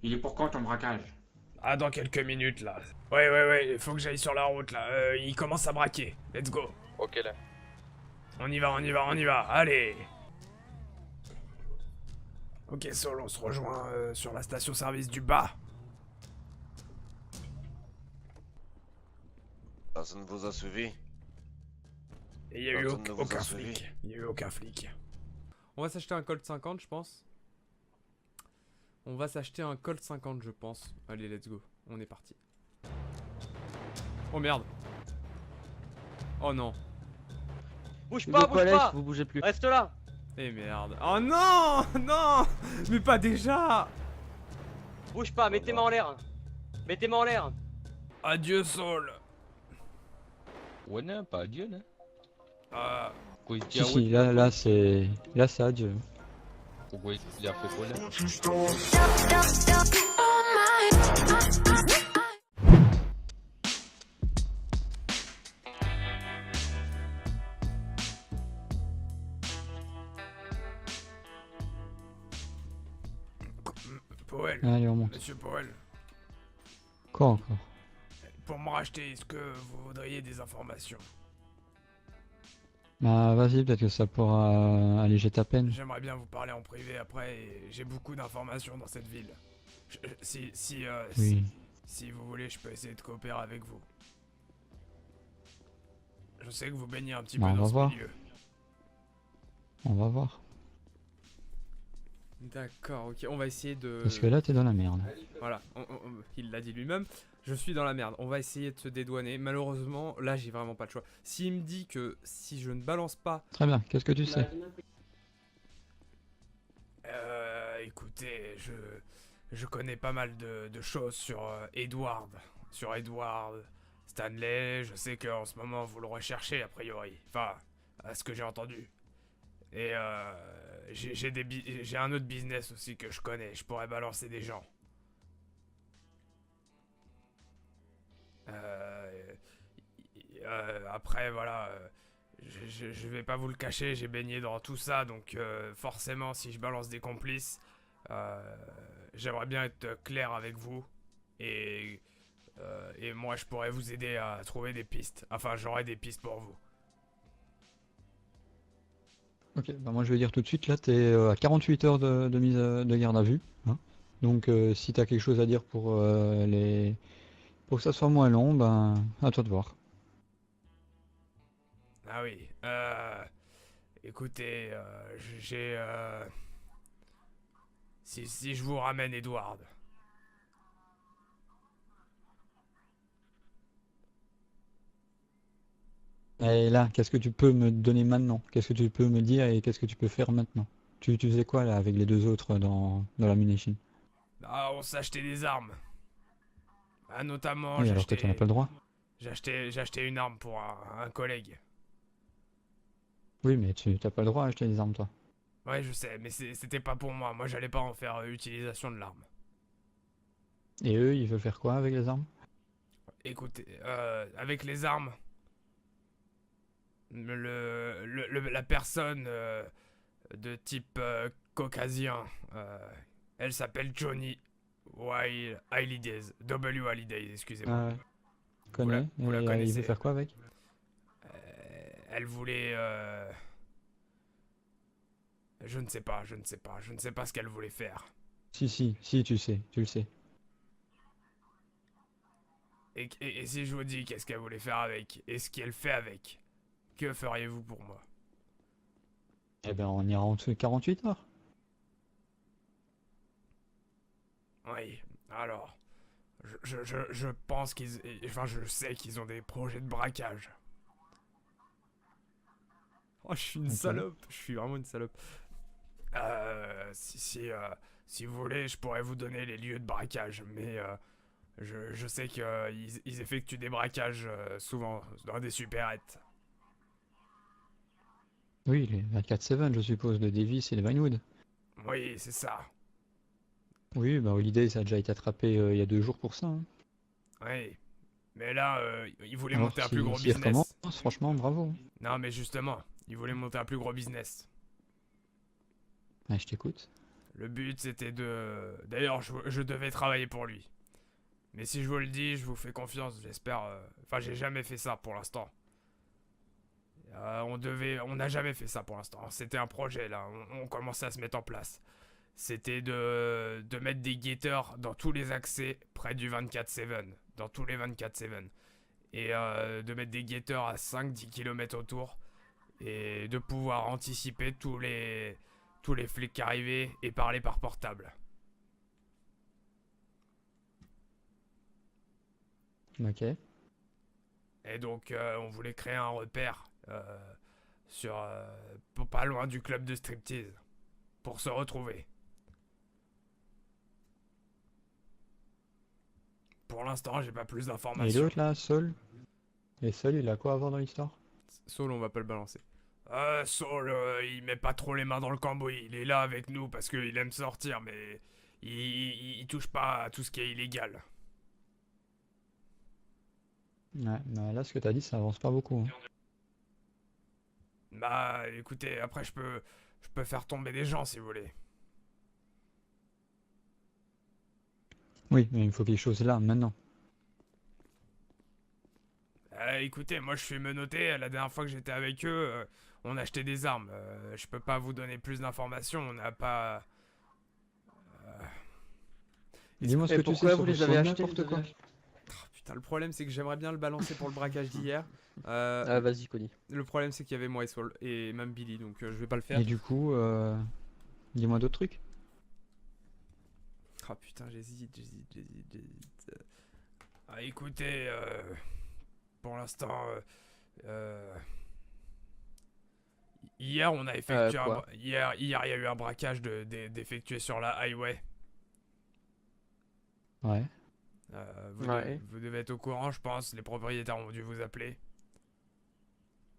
Il est pour quand ton braquage? Ah, dans quelques minutes là. Ouais, faut que j'aille sur la route là. Il commence à braquer. Let's go. Ok là. On y va. Allez. Ok, Sol, on se rejoint sur la station-service du bas. Personne ne vous a suivi. Et il y a eu Personne ne vous a aucun suivi. flic. Il y a eu aucun flic. On va s'acheter un Colt 50, je pense. On va s'acheter un Colt 50, je pense. Allez, let's go. On est parti. Oh merde. Oh non. Bouge Le pas, bouge collège, pas. vous bougez plus. Reste là. Eh merde. Oh non. Non. Mais pas déjà. Bouge pas, mets tes mains en l'air. Mets tes mains en l'air. Adieu, Sol. Ouais, non, pas adieu, non. Pourquoi il dit Si, ah si, ouais, là c'est adieu. pourquoi il a fait quoi là? Powell. Allez, on monte. Monsieur Powell. Quoi encore? Pour me racheter, est-ce que vous voudriez des informations? Bah vas-y, peut-être que ça pourra alléger ta peine. J'aimerais bien vous parler en privé après, et j'ai beaucoup d'informations dans cette ville. Oui. Si vous voulez, je peux essayer de coopérer avec vous. Je sais que vous baignez un petit Bah, peu on dans va ce voir. milieu. On va voir. D'accord, ok. On va essayer de... Parce que là t'es dans la merde. Voilà, il l'a dit lui-même. Je suis dans la merde. On va essayer de se dédouaner. Malheureusement, là, j'ai vraiment pas le choix. S'il me dit que si je ne balance pas... Très bien, qu'est-ce que tu sais? Écoutez, je connais pas mal de choses sur Edward. Sur Edward Stanley. Je sais qu'en ce moment, vous le recherchez, a priori. Enfin, à ce que j'ai entendu. Et j'ai un autre business aussi que je connais. Je pourrais balancer des gens. Après, voilà, je vais pas vous le cacher, j'ai baigné dans tout ça, donc forcément, si je balance des complices, j'aimerais bien être clair avec vous, et, et moi, je pourrais vous aider à trouver des pistes. Enfin, j'aurai des pistes pour vous. Ok, bah moi je vais dire tout de suite, là t'es à 48 heures de mise de garde à vue. Hein. Donc si t'as quelque chose à dire pour que ça soit moins long, ben à toi de voir. Ah oui, écoutez, j'ai... si je vous ramène Edward... Et là, qu'est-ce que tu peux me donner maintenant? Qu'est-ce que tu peux me dire et qu'est-ce que tu peux faire maintenant? Tu faisais quoi là avec les deux autres dans la munition? Ah, on s'est acheté des armes. Ah, notamment, Oui, alors que tu n'as pas le droit. j'ai acheté une arme pour un collègue. Oui, mais tu t'as pas le droit à acheter des armes, toi. Ouais, je sais, mais c'était pas pour moi. Moi, j'allais pas en faire utilisation de l'arme. Et eux, ils veulent faire quoi avec les armes? Écoutez, avec les armes, la personne de type caucasien, elle s'appelle Johnny Holidays. W. Holidays, excusez-moi. Ah ouais. Connais. vous la Et, il connaissez. veut faire quoi avec? Elle voulait... je ne sais pas ce qu'elle voulait faire. Si, tu sais, tu le sais. Et si je vous dis qu'est-ce qu'elle voulait faire avec, et ce qu'elle fait avec, que feriez-vous pour moi? Eh ben, on ira en dessous de 48 heures. Oui, alors... Je pense qu'ils... Enfin, je sais qu'ils ont des projets de braquage. Oh, je suis une Ok. salope. Je suis vraiment une salope. Si vous voulez, je pourrais vous donner les lieux de braquage, mais je sais qu'ils effectuent des braquages souvent dans des supérettes. Oui, les 24/7, je suppose, de Davis et de Vinewood. Oui, c'est ça. Oui, bah Holiday, ça a déjà été attrapé il y a 2 jours pour ça. Hein. Oui. Mais là, ils voulaient Alors, monter un plus gros s'il business. recommence, franchement, bravo. Non, mais justement, ils voulaient monter un plus gros business. Ouais, je t'écoute. Le but c'était de... D'ailleurs, je devais travailler pour lui. Mais si je vous le dis, je vous fais confiance, j'espère... Enfin, j'ai jamais fait ça pour l'instant. On n'a jamais fait ça pour l'instant. C'était un projet là, on commençait à se mettre en place. C'était de mettre des guetteurs dans tous les accès près du 24/7. Dans tous les 24/7. Et de mettre des guetteurs à 5-10 km autour. Et de pouvoir anticiper tous les flics qui arrivaient et parler par portable. Ok. Et donc on voulait créer un repère pas loin du club de striptease. Pour se retrouver. Pour l'instant, j'ai pas plus Et d'informations. l'autre là, Saul? Et Saul, il a quoi à voir dans l'histoire? Saul, on va pas le balancer. Saul, il met pas trop les mains dans le cambouis. Il est là avec nous parce qu'il aime sortir, mais il touche pas à tout ce qui est illégal. Ouais, bah là, ce que t'as dit, ça avance pas beaucoup, hein. Bah, écoutez, après je peux faire tomber des gens si vous voulez. Oui, mais il faut quelque chose là, maintenant. Écoutez, moi je suis menotté. La dernière fois que j'étais avec eux, on achetait des armes. Je peux pas vous donner plus d'informations. On n'a pas. Dis-moi ce Et que tu sais pourquoi sur vous les sur avez achetés? n'importe quoi. Putain, le problème c'est que j'aimerais bien le balancer pour le braquage d'hier. Ah, vas-y, Connie. Le problème c'est qu'il y avait moi et Saul et même Billy, donc je vais pas le faire. Et du coup, dis-moi d'autres trucs. Ah putain, j'hésite. Écoutez, pour l'instant, hier on a effectué quoi hier il y a eu un braquage d'effectué sur la highway. Ouais. Ouais. Vous devez être au courant, je pense. Les propriétaires ont dû vous appeler.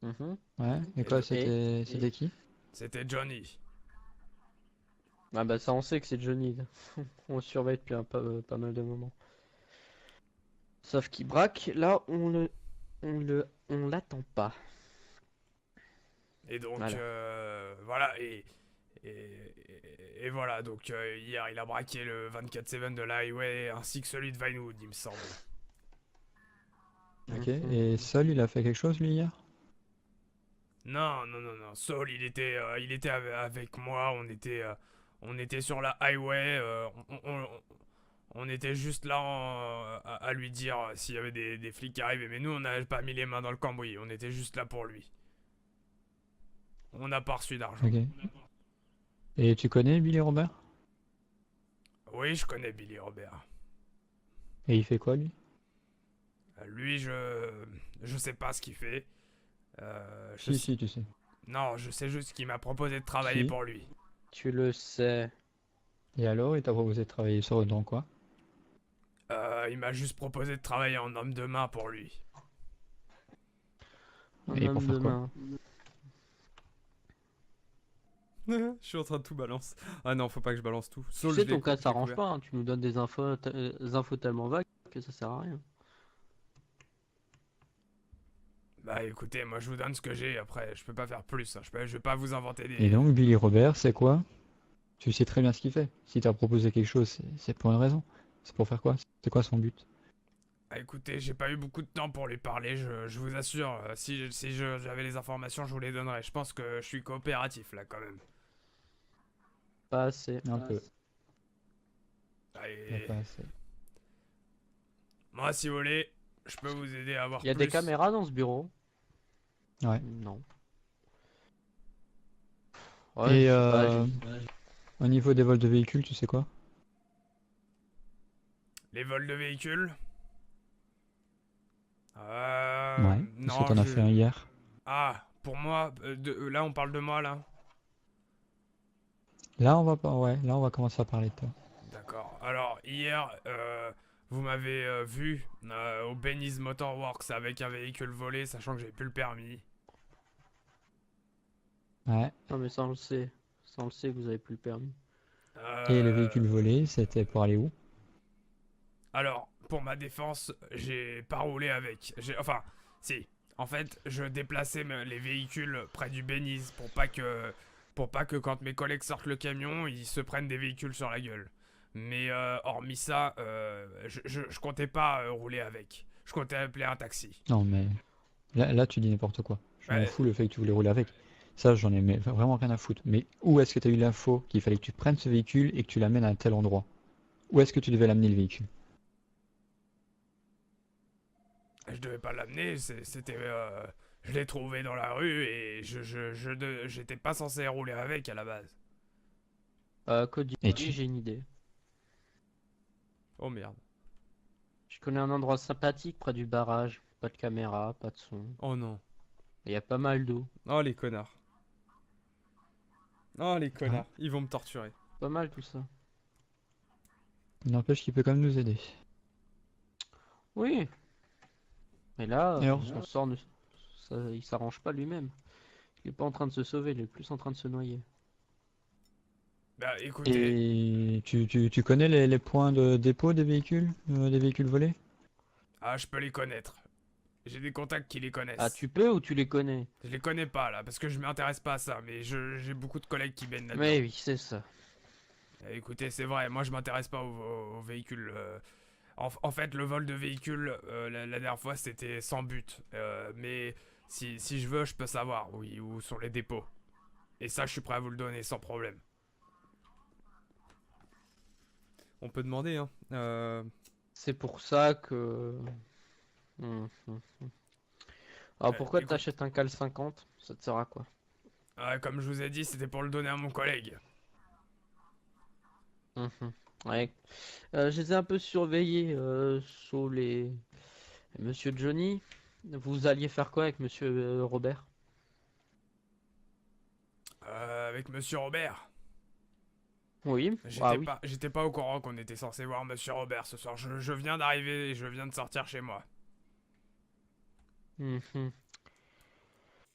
Mhm. Ouais. Et quoi, Et- c'était qui? C'était Johnny. Ah bah ça on sait que c'est Johnny. On le surveille depuis pas mal de moments. Sauf qu'il braque, là on l'attend pas. Et donc, Voilà. voilà. Et voilà. Donc, hier, il a braqué le 24/7 de la highway ainsi que celui de Vinewood, il me semble. Ok. Mhm. Et Saul, il a fait quelque chose lui hier? Non. Saul, il était avec moi. On était sur la highway. On était juste là à lui dire s'il y avait des flics qui arrivaient. Mais nous, on n'avait pas mis les mains dans le cambouis. On était juste là pour lui. On n'a pas reçu d'argent. Ok. Et tu connais Billy Robert? Oui, je connais Billy Robert. Et il fait quoi lui? Lui, je sais pas ce qu'il fait. Si, tu sais. Non, je sais juste qu'il m'a proposé de travailler Si. pour lui. Tu le sais. Et alors, il t'a proposé de travailler dans quoi? Il m'a juste proposé de travailler en homme de main pour lui. Un Et pour homme faire de quoi? main. Je suis en train de tout balancer. Ah non, faut pas que je balance tout. Tu Saul, sais, je l'ai ton cas découvert. s'arrange pas, hein. Tu nous donnes des infos tellement vagues que ça sert à rien. Bah écoutez, moi je vous donne ce que j'ai, après je peux pas faire plus, hein. Je vais pas vous inventer Et des... donc, Billy Robert, c'est quoi? Tu sais très bien ce qu'il fait. Si t'as proposé quelque chose, c'est pour une raison. C'est pour faire quoi? C'est quoi son but? Ah, écoutez, j'ai pas eu beaucoup de temps pour lui parler, je vous assure. Si j'avais les informations, je vous les donnerais. Je pense que je suis coopératif là quand même. Pas assez. Un peu. Allez, Mais pas assez. moi si vous voulez, je peux vous aider à avoir Il y a plus. des caméras dans ce bureau? Ouais. Non. Et je sais pas, au niveau des vols de véhicules, tu sais quoi? Les vols de véhicules Ouais. Parce non, que t'en as fait un hier. Ah, pour moi, là on parle de moi là. Là, on va pas. Ouais, là, on va commencer à parler de toi. D'accord. Alors, hier, vous m'avez vu au Benny's Motorworks avec un véhicule volé, sachant que j'ai plus le permis. Ouais. Non mais ça on le sait. Ça on le sait que vous avez plus le permis. Et le Euh, véhicule volé, c'était pour aller où? Alors, pour ma défense, j'ai pas roulé avec. Enfin, si. En fait, je déplaçais les véhicules près du Benny's pour pas que Pour pas que quand mes collègues sortent le camion, ils se prennent des véhicules sur la gueule. Mais hormis ça, je comptais pas rouler avec. Je comptais appeler un taxi. Non, mais là tu dis n'importe quoi. Je m'en Ouais. fous le fait que tu voulais rouler avec. Ça, j'en ai vraiment rien à foutre. Mais où est-ce que tu as eu l'info qu'il fallait que tu prennes ce véhicule et que tu l'amènes à un tel endroit? Où est-ce que tu devais l'amener le véhicule? Je devais pas l'amener, c'était... je l'ai trouvé dans la rue et j'étais pas censé rouler avec à la base. Cody, Et tu- j'ai une idée. Oh merde. Je connais un endroit sympathique près du barrage. Pas de caméra, pas de son. Oh non. Il y a pas mal d'eau. Oh les connards. Oh les connards. Ils vont me torturer. Pas mal tout ça. N'empêche qu'il peut quand même nous aider. Oui. Mais là, Et alors son sort il s'arrange pas lui-même. Il est pas en train de se sauver, il est plus en train de se noyer. Bah écoutez, Et tu connais les points de dépôt des véhicules volés? je peux les connaître. J'ai des contacts qui les connaissent. Ah, tu peux ou tu les connais? Je les connais pas là, parce que je m'intéresse pas à ça, mais j'ai beaucoup de collègues qui baignent là-dedans. Mais oui, c'est ça. Écoutez, c'est vrai, moi je m'intéresse pas aux véhicules. En fait, le vol de véhicules, la dernière fois, c'était sans but. Mais si je veux, je peux savoir où sont les dépôts. Et ça, je suis prêt à vous le donner sans problème. On peut demander, hein. C'est pour ça que... Alors pourquoi écoute- t'achètes un Cal 50? Ça te sert à quoi? Comme je vous ai dit, c'était pour le donner à mon collègue. Ouais. Je les ai un peu surveillés sous les... Monsieur Johnny. Vous alliez faire quoi avec Monsieur Robert? Avec Monsieur Robert. Oui. J'étais Ah oui. j'étais pas au courant qu'on était censé voir Monsieur Robert ce soir. Je viens d'arriver et je viens de sortir chez moi. Mhm.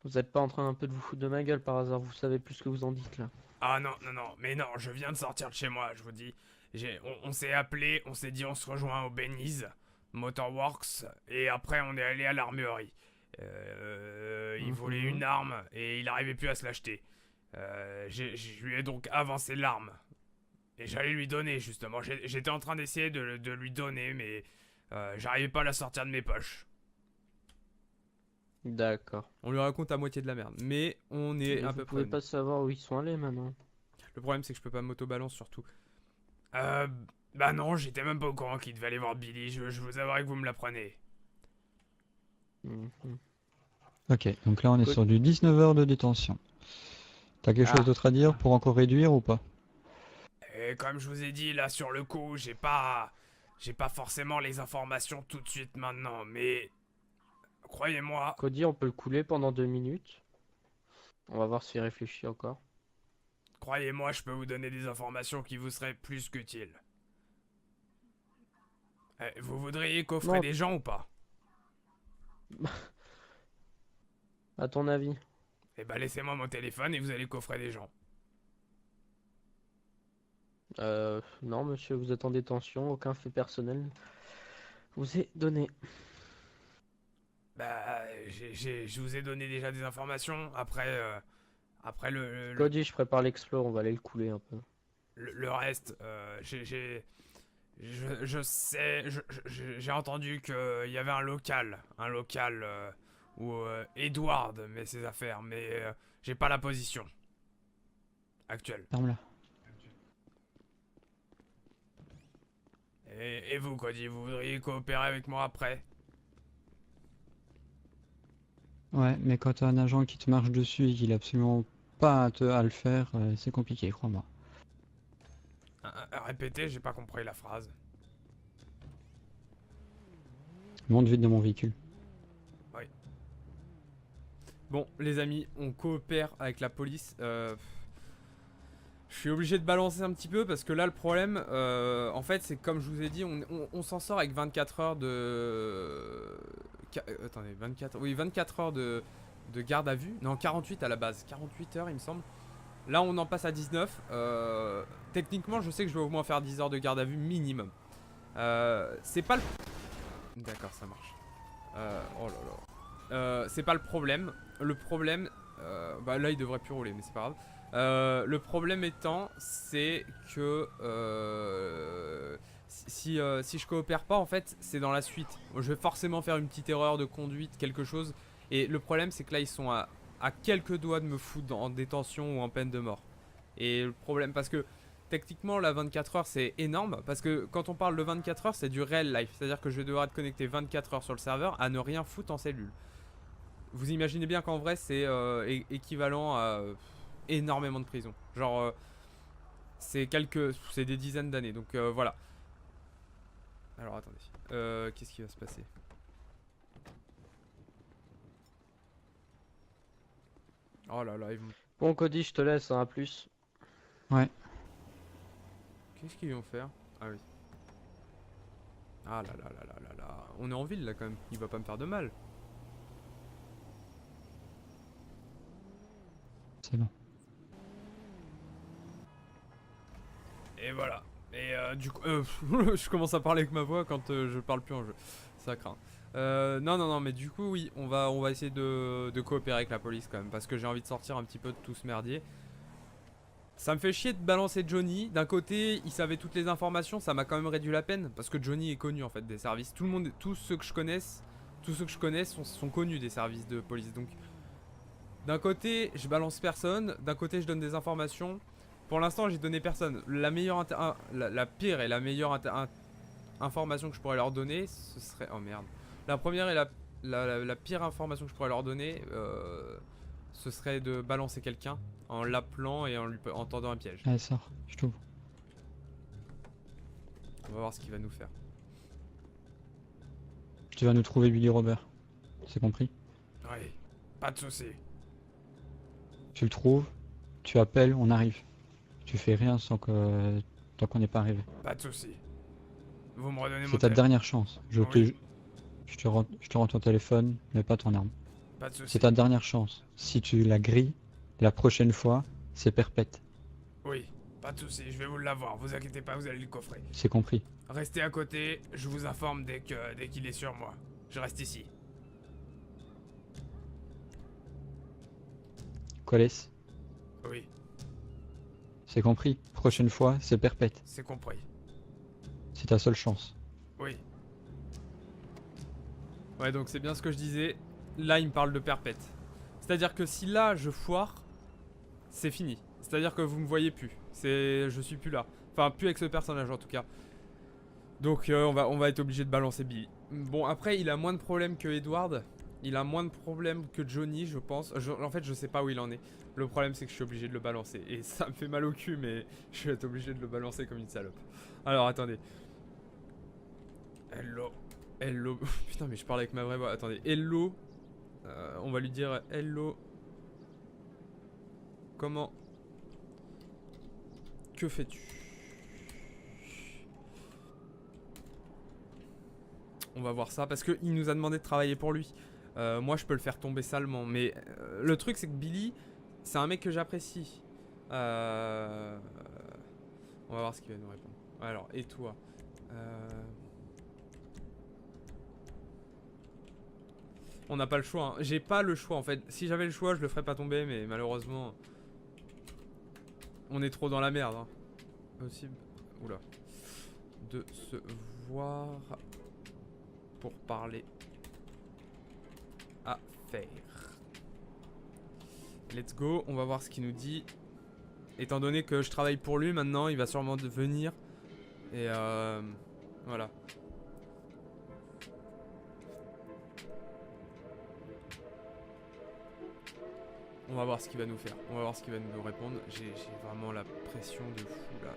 Vous êtes pas en train un peu de vous foutre de ma gueule par hasard? Vous savez plus ce que vous en dites là. Ah non, mais non, je viens de sortir de chez moi, je vous dis. On s'est appelé, on s'est dit on se rejoint au Benny's Motorworks, et après on est allé à l'armurerie. Il voulait une arme, et il arrivait plus à se l'acheter. Je lui ai donc avancé l'arme. Et j'allais lui donner, justement. J'étais en train d'essayer de lui donner, mais j'arrivais pas à la sortir de mes poches. D'accord. On lui raconte à moitié de la merde. Mais on est Mais à vous peu pouvez près. pas savoir où ils sont allés maintenant. Le problème, c'est que je peux pas m'auto-balance surtout. Bah non, j'étais même pas au courant qu'il devait aller voir Billy. Je vous avouerai que vous me l'apprenez. Mhm. Ok, donc là on est Good. sur du 19 heures de détention. T'as quelque chose d'autre à dire pour encore réduire ou pas? Et comme je vous ai dit, là, sur le coup, j'ai pas forcément les informations tout de suite maintenant, mais... Croyez-moi, Cody, on peut le couler pendant 2 minutes. On va voir s'il réfléchit encore. croyez-moi, je peux vous donner des informations qui vous seraient plus qu'utiles. Vous voudriez coffrer Non. des gens ou pas? À ton avis? Eh ben, laissez-moi mon téléphone et vous allez coffrer des gens. Non, monsieur, vous êtes en détention. Aucun fait personnel vous est donné. Bah, je vous ai donné déjà des informations. Après Cody, je prépare l'explo. On va aller le couler un peu. le reste, je sais, j'ai entendu qu'il y avait un local où Edward met ses affaires, mais j'ai pas la position actuelle. Ferme-la. Et vous, Cody, vous voudriez coopérer avec moi après? Ouais, mais quand t'as un agent qui te marche dessus et qu'il a absolument pas à le faire, c'est compliqué, crois-moi. Répétez, j'ai pas compris la phrase. Monte vite de mon véhicule. Bon, les amis, on coopère avec la police. Je suis obligé de balancer un petit peu parce que là, le problème, en fait, c'est comme je vous ai dit, on s'en sort avec 24 heures de... Attendez, 24 heures de garde à vue. Non, 48 à la base. 48 heures, il me semble. Là, on en passe à 19. Techniquement, je sais que je vais au moins faire 10 heures de garde à vue minimum. C'est pas le... D'accord, ça marche. Oh là là. C'est pas le problème. Le problème... bah là, il devrait plus rouler, mais c'est pas grave. Le problème étant, c'est que si je coopère pas, en fait, c'est dans la suite. Je vais forcément faire une petite erreur de conduite, quelque chose. Et le problème, c'est que là, ils sont à quelques doigts de me foutre en détention ou en peine de mort. Et le problème, parce que techniquement, la 24 heures, c'est énorme. Parce que quand on parle de 24 heures, c'est du real life. C'est-à-dire que je vais devoir être connecté 24 heures sur le serveur à ne rien foutre en cellule. Vous imaginez bien qu'en vrai, c'est équivalent à énormément de prison. Genre, c'est des dizaines d'années. Donc voilà. Alors attendez. Qu'est-ce qui va se passer? Oh là là, ils vont... Bon, Cody, je te laisse, hein, à plus. Ouais. Qu'est-ce qu'ils vont faire? Ah oui. Ah là là là là là là. On est en ville là quand même. Il va pas me faire de mal. C'est bon. Et voilà. Et du coup, je commence à parler avec ma voix quand je parle plus en jeu. Ça craint. Non, mais du coup, oui, on va essayer de coopérer avec la police quand même. Parce que j'ai envie de sortir un petit peu de tout ce merdier. Ça me fait chier de balancer Johnny. D'un côté, il savait toutes les informations. Ça m'a quand même réduit la peine. Parce que Johnny est connu en fait des services. Tout le monde, tous ceux que je connais sont connus des services de police. Donc, d'un côté, je balance personne. D'un côté, je donne des informations. Pour l'instant, j'ai donné personne. La pire et la meilleure information que je pourrais leur donner, ce serait... Oh merde. La première et la pire information que je pourrais leur donner, ce serait de balancer quelqu'un en l'appelant et en tendant un piège. Allez, sors, je t'ouvre. On va voir ce qu'il va nous faire. Tu vas nous trouver Billy Robert. C'est compris? Oui, pas de soucis. Tu le trouves, tu appelles, on arrive. Tu fais rien tant qu'on n'est pas arrivé. Pas de soucis. Vous me redonnez mon C'est ta téléphone. dernière chance. Oui. Je te rends ton téléphone, mais pas ton arme. Pas de soucis. C'est ta dernière chance. Si tu la grilles, la prochaine fois, c'est perpète. Oui, pas de soucis, je vais vous l'avoir. Vous inquiétez pas, vous allez le coffrer. C'est compris. Restez à côté, je vous informe dès qu'il est sur moi. Je reste ici. Coalesce, Oui, c'est compris. Prochaine fois, c'est perpète. c'est compris. C'est ta seule chance. Oui, Ouais, donc c'est bien ce que je disais. Là, il me parle de perpète. C'est-à-dire que si là, je foire, c'est fini. C'est-à-dire que vous me voyez plus. Je suis plus là. Enfin, plus avec ce personnage en tout cas. Donc on va être obligé de balancer Billy. Bon, après, il a moins de problèmes que Edward. Il a moins de problèmes que Johnny, je pense. En fait, je sais pas où il en est. Le problème, c'est que je suis obligé de le balancer. Et ça me fait mal au cul, mais je vais être obligé de le balancer comme une salope. Alors, attendez. hello. Hello. Putain, mais je parle avec ma vraie voix. Attendez. Hello. On va lui dire hello. Comment? Que fais-tu? On va voir ça parce qu'il nous a demandé de travailler pour lui. Moi, je peux le faire tomber salement. Mais le truc, c'est que Billy, c'est un mec que j'apprécie. On va voir ce qu'il va nous répondre. Alors, et toi? On n'a pas le choix. Hein. J'ai pas le choix en fait. Si j'avais le choix, je le ferais pas tomber, mais malheureusement, on est trop dans la merde. Hein. Possible. Oula. De se voir pour parler à faire. Let's go. On va voir ce qu'il nous dit. Étant donné que je travaille pour lui maintenant, il va sûrement venir. Et voilà. On va voir ce qu'il va nous faire. On va voir ce qu'il va nous répondre. J'ai vraiment la pression de fou là.